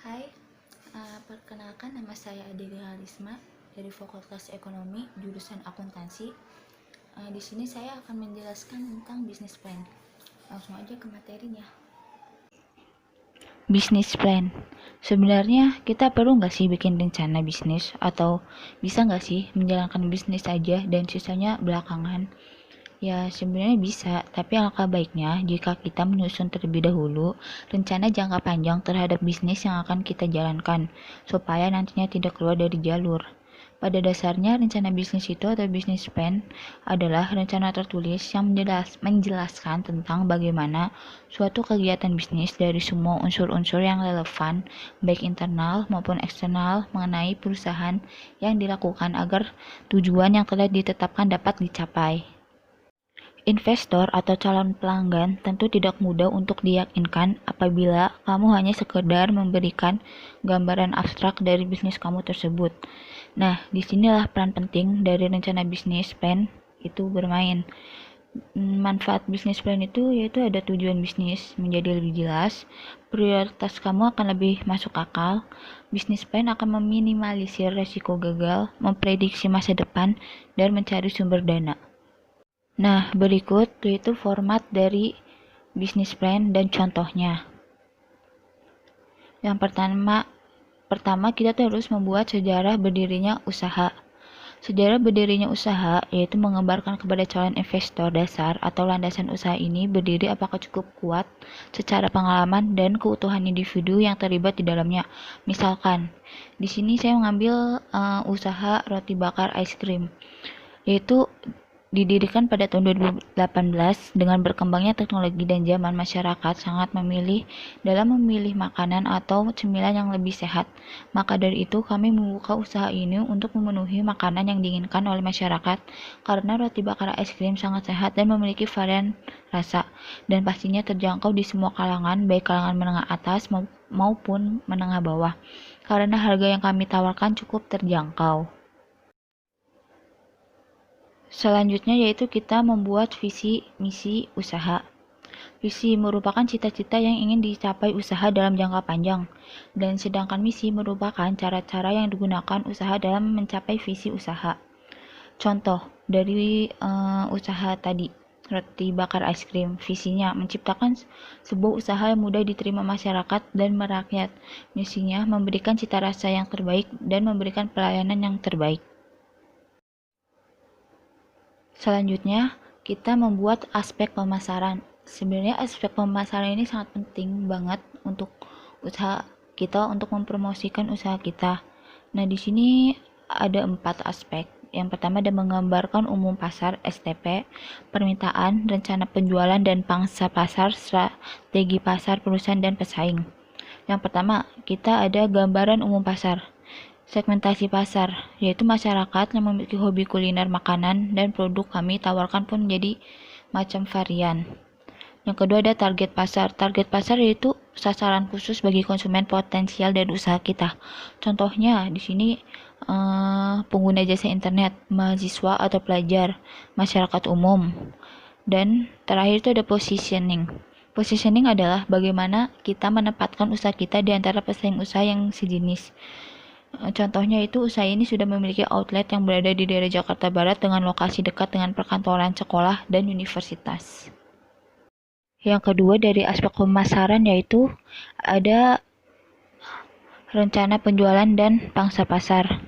Hai, perkenalkan nama saya Adelia Harisma dari Fakultas Ekonomi, jurusan Akuntansi. Di sini saya akan menjelaskan tentang bisnis plan. Langsung aja ke materinya. Bisnis plan. Sebenarnya kita perlu nggak sih bikin rencana bisnis, atau bisa nggak sih menjalankan bisnis aja dan sisanya belakangan? Ya, sebenarnya bisa, tapi alangkah baiknya jika kita menyusun terlebih dahulu rencana jangka panjang terhadap bisnis yang akan kita jalankan, supaya nantinya tidak keluar dari jalur. Pada dasarnya, rencana bisnis itu atau bisnis plan adalah rencana tertulis yang menjelaskan tentang bagaimana suatu kegiatan bisnis dari semua unsur-unsur yang relevan, baik internal maupun eksternal, mengenai perusahaan yang dilakukan agar tujuan yang telah ditetapkan dapat dicapai. Investor atau calon pelanggan tentu tidak mudah untuk diyakinkan apabila kamu hanya sekedar memberikan gambaran abstrak dari bisnis kamu tersebut. Nah, disinilah peran penting dari rencana bisnis plan itu bermain. Manfaat bisnis plan itu yaitu ada tujuan bisnis menjadi lebih jelas, prioritas kamu akan lebih masuk akal, bisnis plan akan meminimalisir resiko gagal, memprediksi masa depan, dan mencari sumber dana. Nah, berikut yaitu format dari bisnis plan dan contohnya. Yang pertama kita harus membuat sejarah berdirinya usaha. Sejarah berdirinya usaha yaitu menggambarkan kepada calon investor dasar atau landasan usaha ini berdiri apakah cukup kuat secara pengalaman dan keutuhan individu yang terlibat di dalamnya. Misalkan, di sini saya mengambil usaha roti bakar ice cream, yaitu didirikan pada tahun 2018. Dengan berkembangnya teknologi dan zaman, masyarakat sangat dalam memilih makanan atau cemilan yang lebih sehat. Maka dari itu kami membuka usaha ini untuk memenuhi makanan yang diinginkan oleh masyarakat, karena roti bakar es krim sangat sehat dan memiliki varian rasa, dan pastinya terjangkau di semua kalangan, baik kalangan menengah atas maupun menengah bawah, karena harga yang kami tawarkan cukup terjangkau. Selanjutnya yaitu kita membuat visi misi usaha. Visi merupakan cita-cita yang ingin dicapai usaha dalam jangka panjang, dan sedangkan misi merupakan cara-cara yang digunakan usaha dalam mencapai visi usaha. Contoh dari usaha tadi, roti bakar es krim, visinya menciptakan sebuah usaha yang mudah diterima masyarakat dan merakyat. Misinya memberikan cita rasa yang terbaik dan memberikan pelayanan yang terbaik. Selanjutnya, kita membuat aspek pemasaran. Sebenarnya aspek pemasaran ini sangat penting banget untuk usaha kita, untuk mempromosikan usaha kita. Nah, di sini ada 4 aspek. Yang pertama ada menggambarkan umum pasar (STP), permintaan, rencana penjualan dan pangsa pasar, strategi pasar, perusahaan dan pesaing. Yang pertama, kita ada gambaran umum pasar. Segmentasi pasar, yaitu masyarakat yang memiliki hobi kuliner makanan dan produk kami tawarkan pun menjadi macam varian. Yang kedua ada target pasar. Target pasar yaitu sasaran khusus bagi konsumen potensial dari usaha kita. Contohnya di sini pengguna jasa internet, mahasiswa atau pelajar, masyarakat umum. Dan terakhir itu ada positioning. Positioning adalah bagaimana kita menempatkan usaha kita di antara pesaing usaha yang sejenis. Contohnya itu usaha ini sudah memiliki outlet yang berada di daerah Jakarta Barat dengan lokasi dekat dengan perkantoran sekolah dan universitas. Yang kedua dari aspek pemasaran yaitu ada rencana penjualan dan pangsa pasar.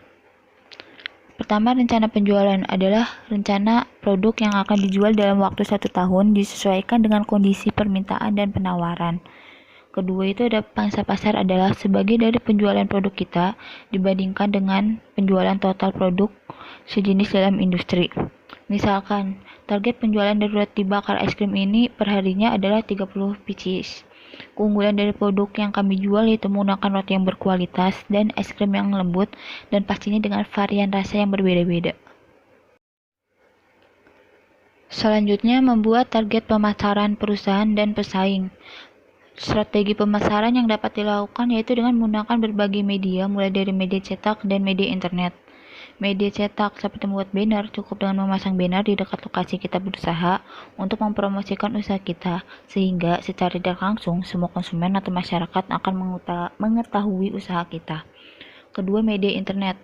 Pertama, rencana penjualan adalah rencana produk yang akan dijual dalam waktu 1 tahun disesuaikan dengan kondisi permintaan dan penawaran. Kedua itu ada pangsa pasar adalah sebagai dari penjualan produk kita dibandingkan dengan penjualan total produk sejenis dalam industri. Misalkan, target penjualan dari roti bakar es krim ini perharinya adalah 30 pieces. Keunggulan dari produk yang kami jual yaitu menggunakan roti yang berkualitas dan es krim yang lembut, dan pastinya dengan varian rasa yang berbeda-beda. Selanjutnya, membuat target pemasaran perusahaan dan pesaing. Strategi pemasaran yang dapat dilakukan yaitu dengan menggunakan berbagai media, mulai dari media cetak dan media internet. Media cetak seperti membuat banner, cukup dengan memasang banner di dekat lokasi kita berusaha untuk mempromosikan usaha kita, sehingga secara tidak langsung semua konsumen atau masyarakat akan mengetahui usaha kita. Kedua, media internet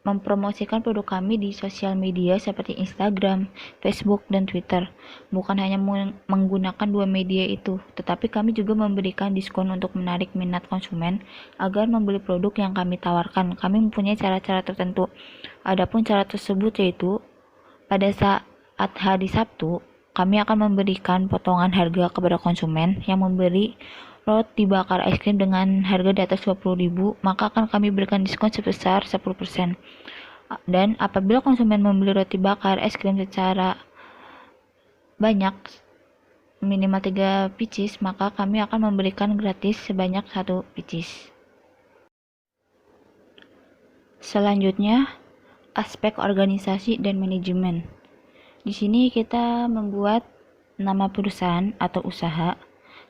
mempromosikan produk kami di sosial media seperti Instagram, Facebook, dan Twitter. Bukan hanya menggunakan dua media itu, tetapi kami juga memberikan diskon untuk menarik minat konsumen agar membeli produk yang kami tawarkan. Kami mempunyai cara-cara tertentu. Adapun cara tersebut yaitu pada saat hari Sabtu, kami akan memberikan potongan harga kepada konsumen yang membeli roti bakar es krim dengan harga di atas 20.000, maka akan kami berikan diskon sebesar 10%. Dan apabila konsumen membeli roti bakar es krim secara banyak, minimal 3 pieces, maka kami akan memberikan gratis sebanyak 1 pieces. Selanjutnya, aspek organisasi dan manajemen. Di sini kita membuat nama perusahaan atau usaha,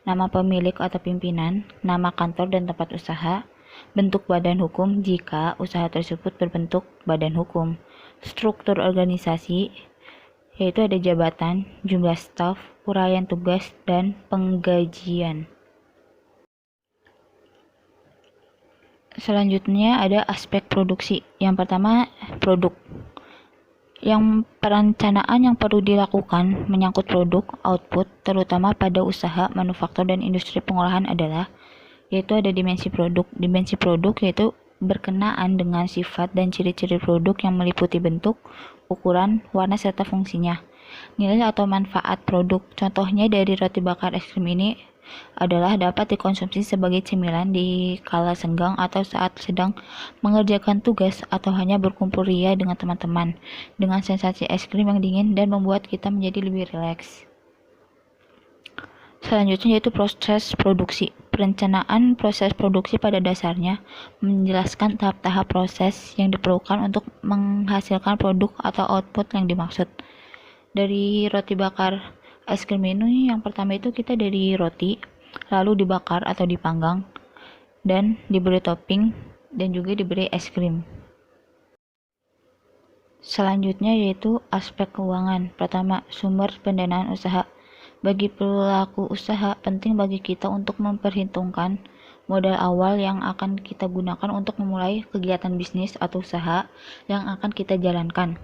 nama pemilik atau pimpinan, nama kantor dan tempat usaha, bentuk badan hukum jika usaha tersebut berbentuk badan hukum, struktur organisasi, yaitu ada jabatan, jumlah staf, uraian tugas, dan penggajian. Selanjutnya ada aspek produksi. Yang pertama, produk. Yang perencanaan yang perlu dilakukan menyangkut produk, output, terutama pada usaha, manufaktur, dan industri pengolahan adalah yaitu ada dimensi produk. Dimensi produk yaitu berkenaan dengan sifat dan ciri-ciri produk yang meliputi bentuk, ukuran, warna, serta fungsinya. Nilai atau manfaat produk. Contohnya dari roti bakar es krim ini adalah dapat dikonsumsi sebagai cemilan di kala senggang atau saat sedang mengerjakan tugas atau hanya berkumpul ria dengan teman-teman dengan sensasi es krim yang dingin dan membuat kita menjadi lebih rileks. Selanjutnya yaitu proses produksi. Perencanaan proses produksi pada dasarnya menjelaskan tahap-tahap proses yang diperlukan untuk menghasilkan produk atau output yang dimaksud. Dari roti bakar es krim ini yang pertama itu kita dari roti, lalu dibakar atau dipanggang, dan diberi topping, dan juga diberi es krim. Selanjutnya yaitu aspek keuangan. Pertama, sumber pendanaan usaha. Bagi pelaku usaha, penting bagi kita untuk memperhitungkan modal awal yang akan kita gunakan untuk memulai kegiatan bisnis atau usaha yang akan kita jalankan.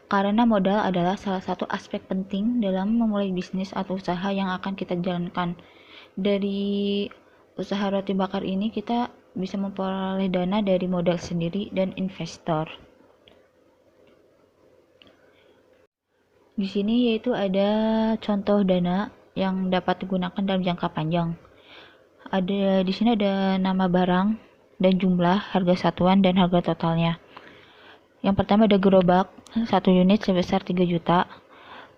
Karena modal adalah salah satu aspek penting dalam memulai bisnis atau usaha yang akan kita jalankan. Dari usaha roti bakar ini kita bisa memperoleh dana dari modal sendiri dan investor. Di sini yaitu ada contoh dana yang dapat digunakan dalam jangka panjang. Di sini ada nama barang dan jumlah, harga satuan, dan harga totalnya. Yang pertama ada gerobak 1 unit sebesar 3 juta,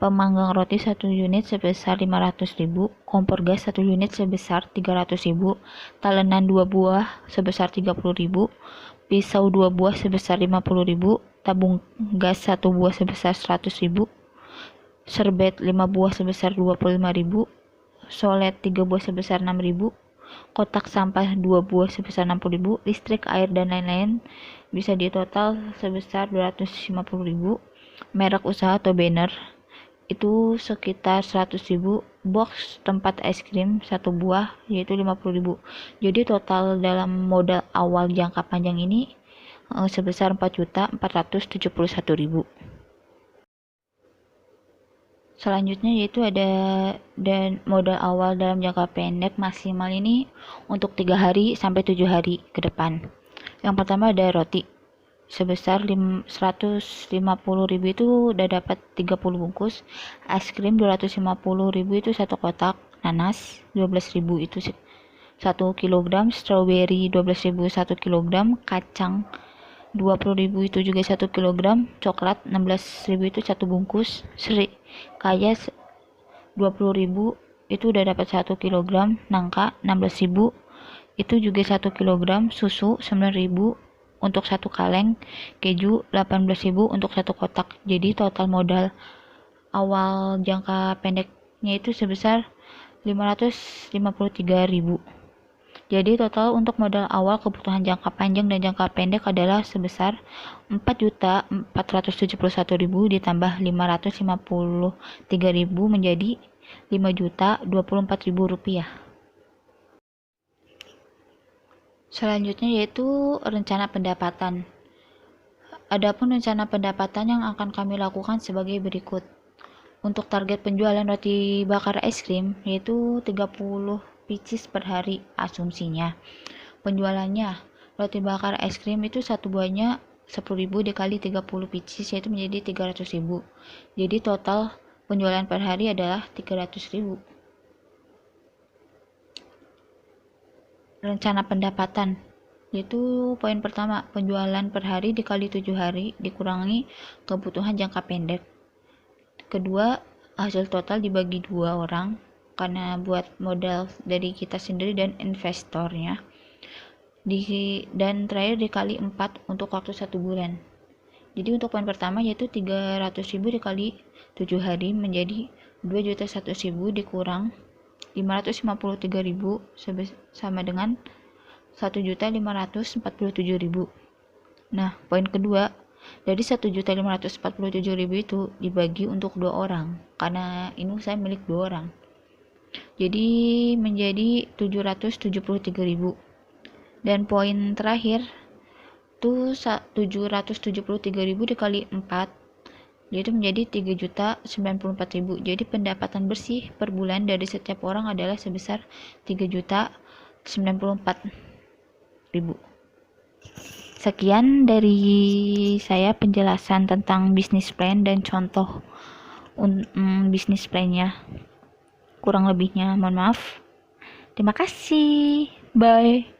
pemanggang roti 1 unit sebesar 500.000, kompor gas 1 unit sebesar 300.000, talenan 2 buah sebesar 30.000, pisau 2 buah sebesar 50.000, tabung gas 1 buah sebesar 100.000, serbet 5 buah sebesar 25.000, solet 3 buah sebesar 6.000, kotak sampah 2 buah sebesar 60.000, listrik, air, dan lain-lain bisa di total sebesar 250.000. Merek usaha atau banner itu sekitar 100.000, box tempat es krim 1 buah yaitu 50.000. Jadi total dalam modal awal jangka panjang ini sebesar 4.471.000. Selanjutnya yaitu ada dan modal awal dalam jangka pendek maksimal ini untuk 3 hari sampai 7 hari ke depan. Yang pertama ada roti sebesar 150.000 itu udah dapat 30 bungkus, es krim 250.000 itu 1 kotak, nanas 12.000 itu 1 kg, strawberry 12.000 1 kg, kacang 20.000 itu juga 1 kg, coklat 16.000 itu 1 bungkus, kaya 20.000 itu udah dapat 1 kg, nangka 16.000 itu juga 1 kg, susu 9.000 untuk 1 kaleng, keju 18.000 untuk 1 kotak. Jadi total modal awal jangka pendeknya itu sebesar 553.000. Jadi total untuk modal awal kebutuhan jangka panjang dan jangka pendek adalah sebesar 4.471.000 ditambah 553.000 menjadi 5.024.000 rupiah. Selanjutnya yaitu rencana pendapatan. Adapun rencana pendapatan yang akan kami lakukan sebagai berikut. Untuk target penjualan roti bakar es krim yaitu 30 pieces per hari asumsinya. Penjualannya, roti bakar es krim itu satu buahnya 10.000 dikali 30 pieces yaitu menjadi 300.000. Jadi total penjualan per hari adalah 300.000. Rencana pendapatan yaitu poin pertama, penjualan per hari dikali 7 hari dikurangi kebutuhan jangka pendek. Kedua, hasil total dibagi 2 orang karena buat modal dari kita sendiri dan investornya. Dan terakhir dikali 4 untuk waktu 1 bulan. Jadi untuk poin pertama yaitu 300.000 dikali 7 hari menjadi 2.100.000 dikurang 553.000 sama dengan 1.547.000. Nah, poin kedua, dari 1.547.000 itu dibagi untuk 2 orang karena ini saya milik 2 orang. Jadi menjadi 773.000. Dan poin terakhir itu 773.000 dikali 4 yaitu menjadi 3.094.000. Jadi pendapatan bersih per bulan dari setiap orang adalah sebesar 3.094.000. Sekian dari saya penjelasan tentang bisnis plan dan contoh bisnis plannya. Kurang lebihnya mohon maaf. Terima kasih. Bye.